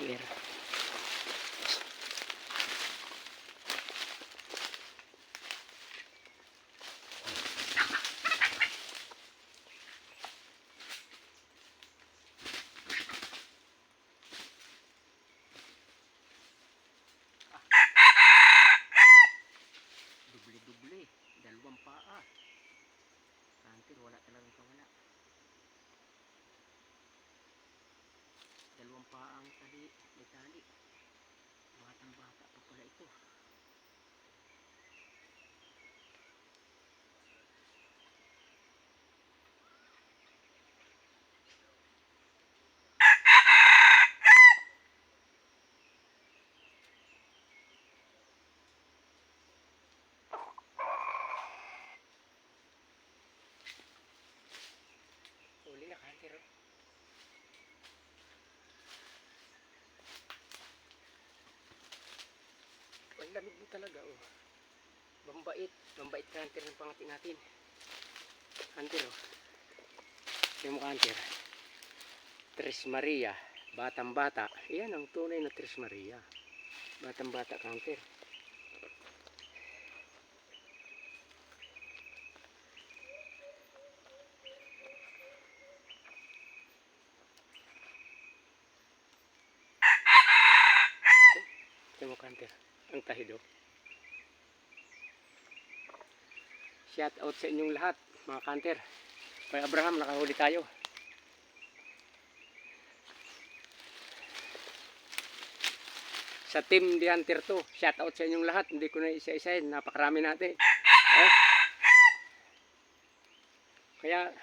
Here. Dubli-dubli, dalawang paa. Hunter, wala talagang kawala. Dalawang paa ang tali, may tali. Batang bata pa pala ito. Huli na, Hunter. Ang lamig mo talaga, oh. Bambait Hunter ng pangati natin. Hunter, oh. Tingnan mo, Hunter. Tres Maria, batang bata. Yan ang tunay na Tres Maria. Batang bata, Hunter. Tingnan mo, Hunter. Ang tahido. Shout out sa inyong lahat, mga Hunter. Kay Abraham, nakahuli tayo. Sa team di Hunter to, shout out sa inyong lahat. Hindi ko na isa-isahin, napakarami natin. Kaya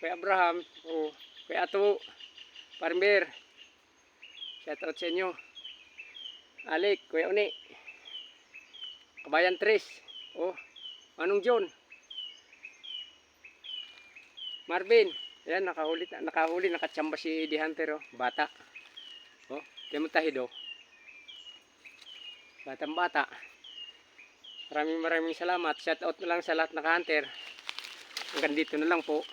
kay Abraham, kay Ato, Farmer, shout out sa inyo. Alik, Kuya Uni, Kabayan Tres, Manong John, Marvin. Ayan, nakahuli, nakatsamba si di Hunter, bata. Kaya mo tahido. Batang bata. Maraming salamat. Shout out na lang sa lahat na hunter. Hanggang dito na lang po.